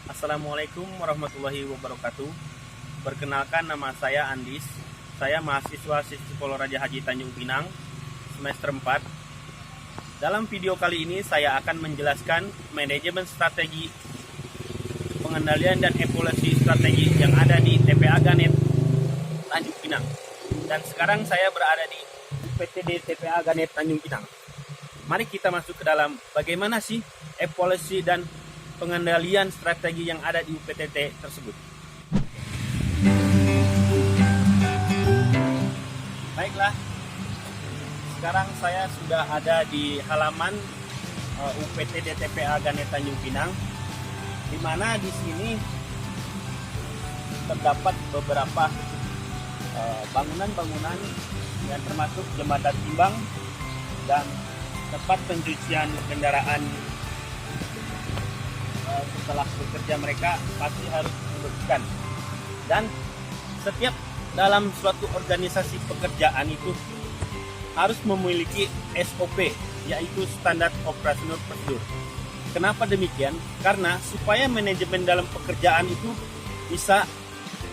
Assalamualaikum warahmatullahi wabarakatuh. Perkenalkan, nama saya Andis. Saya mahasiswa Sekolah Raja Haji Tanjung Pinang semester 4. Dalam video kali ini saya akan menjelaskan manajemen strategi, pengendalian dan evaluasi strategi yang ada di TPA Ganet Tanjung Pinang. Dan sekarang saya berada di UPTD TPA Ganet Tanjung Pinang. Mari kita masuk ke dalam bagaimana sih evaluasi dan pengendalian strategi yang ada di UPTD tersebut. Baiklah, sekarang saya sudah ada di halaman UPTD TPA Ganet Tanjung Pinang, di mana di sini terdapat beberapa bangunan-bangunan yang termasuk jembatan timbang dan tempat pencucian kendaraan. Setelah bekerja mereka pasti harus dibersihkan, dan setiap dalam suatu organisasi pekerjaan itu harus memiliki SOP, yaitu standar operasional prosedur. Kenapa demikian? Karena supaya manajemen dalam pekerjaan itu bisa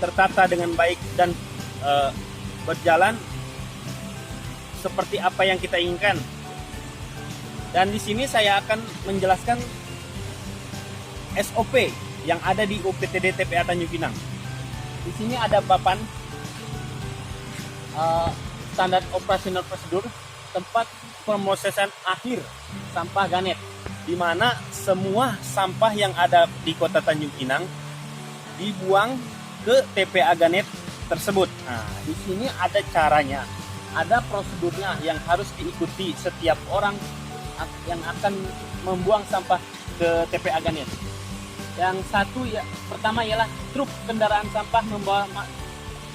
tertata dengan baik dan berjalan seperti apa yang kita inginkan. Dan di sini saya akan menjelaskan SOP yang ada di UPTD TPA Tanjung Pinang. Di sini ada papan standar operasional prosedur tempat pemrosesan akhir sampah Ganet, di mana semua sampah yang ada di Kota Tanjung Pinang dibuang ke TPA Ganet tersebut. Nah, di sini ada caranya, ada prosedurnya yang harus diikuti setiap orang yang akan membuang sampah ke TPA Ganet. Yang satu pertama ialah truk kendaraan sampah membawa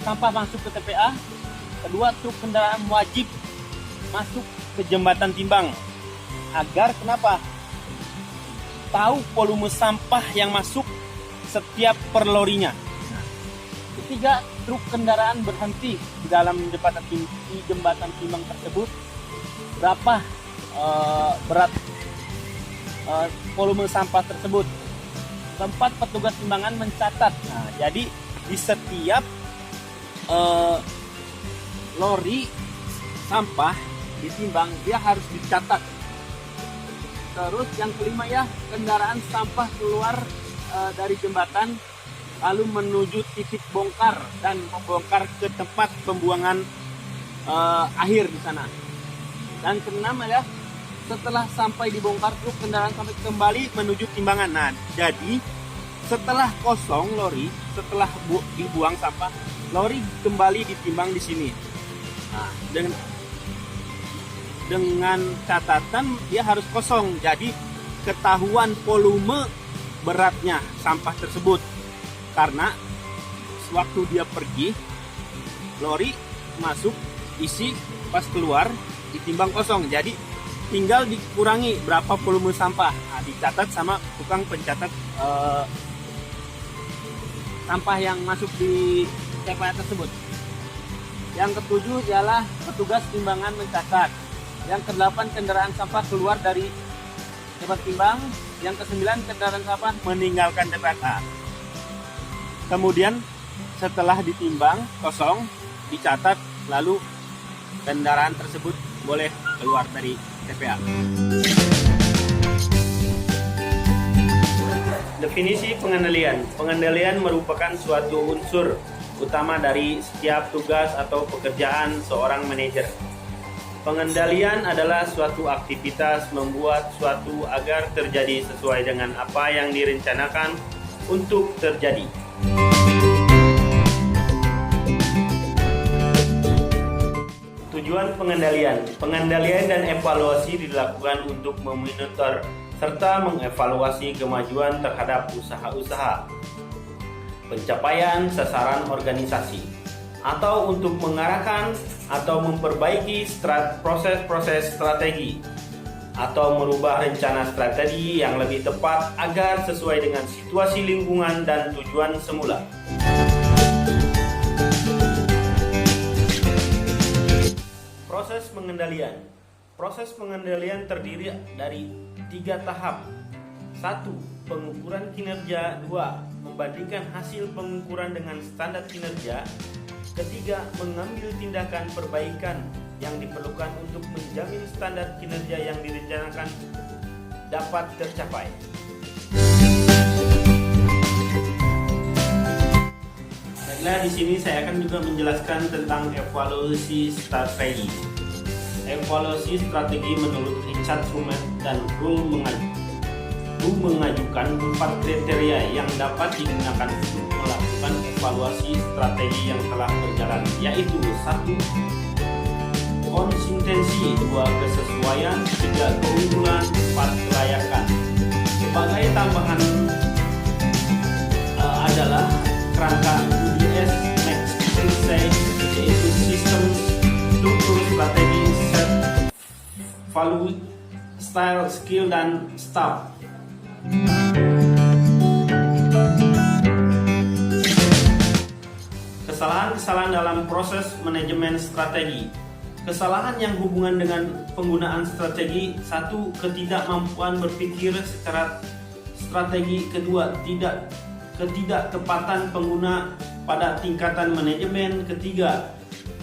sampah masuk ke TPA. Kedua, truk kendaraan wajib masuk ke jembatan timbang. Agar kenapa? Tahu volume sampah yang masuk setiap per lorinya. Ketiga, truk kendaraan berhenti di dalam jembatan timbang tersebut. Berapa berat volume sampah tersebut? Tempat petugas timbangan mencatat. Nah, jadi di setiap lori sampah ditimbang, dia harus dicatat. Terus yang kelima kendaraan sampah keluar dari jembatan lalu menuju titik bongkar dan membongkar ke tempat pembuangan akhir di sana. Dan keenam setelah sampai dibongkar, truk kendaraan sampai kembali menuju timbangan. Nah, jadi setelah kosong lori, setelah dibuang sampah, lori kembali ditimbang di sini. Nah, dengan catatan dia harus kosong. Jadi ketahuan volume beratnya sampah tersebut. Karena waktu dia pergi, lori masuk, isi, pas keluar ditimbang kosong. Jadi tinggal dikurangi berapa volume sampah. Nah, dicatat sama tukang pencatat sampah yang masuk di TPA tersebut. Yang ketujuh ialah petugas timbangan mencatat. Yang kedelapan, kendaraan sampah keluar dari tempat timbang. Yang kesembilan, kendaraan sampah meninggalkan TPA. Kemudian setelah ditimbang kosong, dicatat, lalu kendaraan tersebut boleh keluar dari TPA. Definisi pengendalian. Pengendalian merupakan suatu unsur utama dari setiap tugas atau pekerjaan seorang manajer. Pengendalian adalah suatu aktivitas membuat suatu agar terjadi sesuai dengan apa yang direncanakan untuk terjadi. Tujuan pengendalian. Pengendalian dan evaluasi dilakukan untuk memonitor serta mengevaluasi kemajuan terhadap usaha-usaha, pencapaian sasaran organisasi, atau untuk mengarahkan atau memperbaiki proses-proses strategi, atau merubah rencana strategi yang lebih tepat agar sesuai dengan situasi lingkungan dan tujuan semula. Proses pengendalian. Proses pengendalian terdiri dari 3 tahap. 1. Pengukuran kinerja. 2. Membandingkan hasil pengukuran dengan standar kinerja. 3. Mengambil tindakan perbaikan yang diperlukan untuk menjamin standar kinerja yang direncanakan dapat tercapai. Baiklah, di sini saya akan juga menjelaskan tentang evaluasi strategi. Evaluasi strategi menurut Richard Truman dan Rule mengajukan 4 kriteria yang dapat digunakan untuk melakukan evaluasi strategi yang telah berjalan, yaitu 1. Konsistensi, 2. Kesesuaian, 3. Keunggulan, 4. Kelayakan. Sebagai tambahan adalah kerangka UDS Next Sensei, yaitu sistem struktur strategi, set, value, style, skill, dan staff. Kesalahan-kesalahan dalam proses manajemen strategi. Kesalahan yang hubungan dengan penggunaan strategi. 1. Ketidakmampuan berpikir secara strategi. 2. Ketidaktepatan pengguna pada tingkatan manajemen. 3.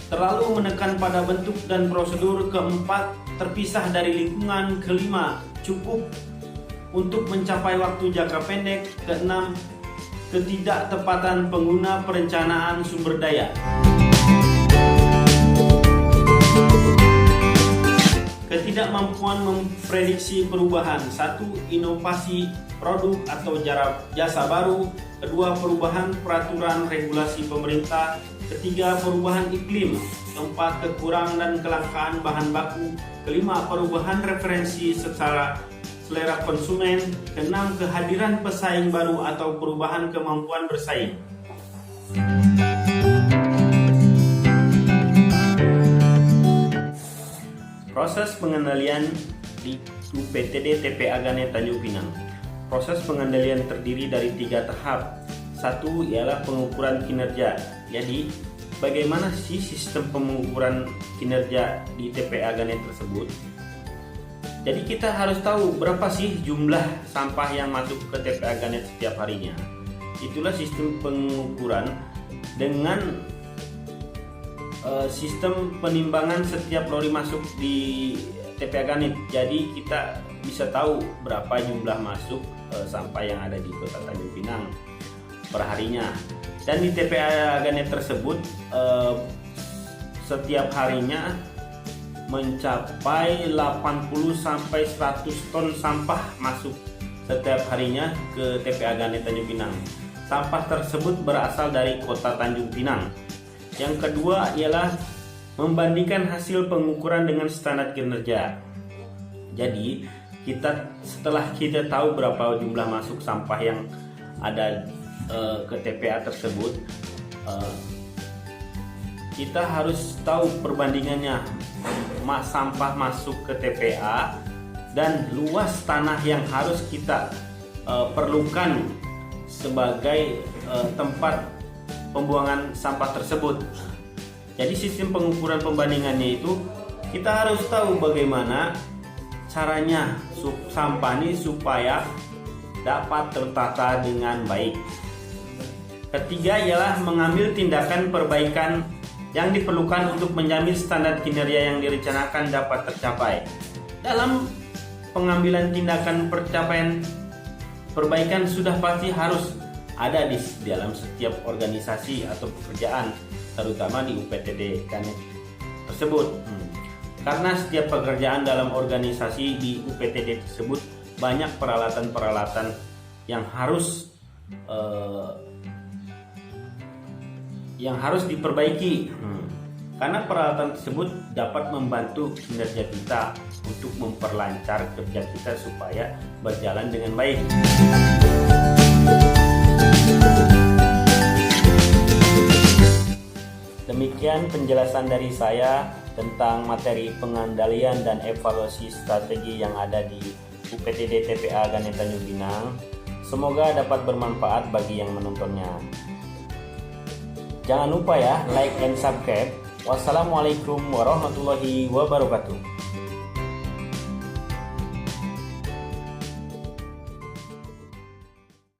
Terlalu menekan pada bentuk dan prosedur. 4. Terpisah dari lingkungan. 5. Cukup untuk mencapai waktu jangka pendek. 6. Ketidaktepatan pengguna perencanaan sumber daya. Ketidakmampuan memprediksi perubahan. 1. Inovasi produk atau jasa baru. 2. Perubahan peraturan regulasi pemerintah. 3. Perubahan iklim. 4. Kekurangan dan kelangkaan bahan baku. 5. Perubahan referensi secara selera konsumen. 6. Kehadiran pesaing baru atau perubahan kemampuan bersaing. Proses pengendalian di UPTD TPA Ganet Tanjung Pinang. Proses pengendalian terdiri dari 3 tahap. 1 ialah pengukuran kinerja. Jadi, bagaimana sih sistem pengukuran kinerja di TPA Ganet tersebut? Jadi kita harus tahu berapa sih jumlah sampah yang masuk ke TPA Ganet setiap harinya. Itulah sistem pengukuran dengan sistem penimbangan setiap lori masuk di TPA Ganet. Jadi kita bisa tahu berapa jumlah masuk sampah yang ada di Kota Tanjung Pinang per harinya. Dan di TPA Ganet tersebut setiap harinya mencapai 80 sampai 100 ton sampah masuk setiap harinya ke TPA Ganet Tanjung Pinang. Sampah tersebut berasal dari Kota Tanjung Pinang. Yang kedua ialah membandingkan hasil pengukuran dengan standar kinerja. Jadi setelah kita tahu berapa jumlah masuk sampah yang ada ke TPA tersebut, kita harus tahu perbandingannya sampah masuk ke TPA dan luas tanah yang harus kita perlukan sebagai tempat pembuangan sampah tersebut. Jadi sistem pengukuran pembandingannya itu kita harus tahu bagaimana caranya sampah ini supaya dapat tertata dengan baik. Ketiga ialah mengambil tindakan perbaikan yang diperlukan untuk menjamin standar kinerja yang direncanakan dapat tercapai. Dalam pengambilan tindakan perbaikan sudah pasti harus ada di dalam setiap organisasi atau pekerjaan, terutama di UPTD Ganet tersebut. Karena setiap pekerjaan dalam organisasi di UPTD tersebut banyak peralatan-peralatan yang harus diperbaiki. Karena peralatan tersebut dapat membantu kinerja kita untuk memperlancar kerja kita supaya berjalan dengan baik. Demikian penjelasan dari saya tentang materi pengendalian dan evaluasi strategi yang ada di UPTD TPA Ganet Tanjung Pinang. Semoga dapat bermanfaat bagi yang menontonnya. Jangan lupa ya, like and subscribe. Wassalamualaikum warahmatullahi wabarakatuh.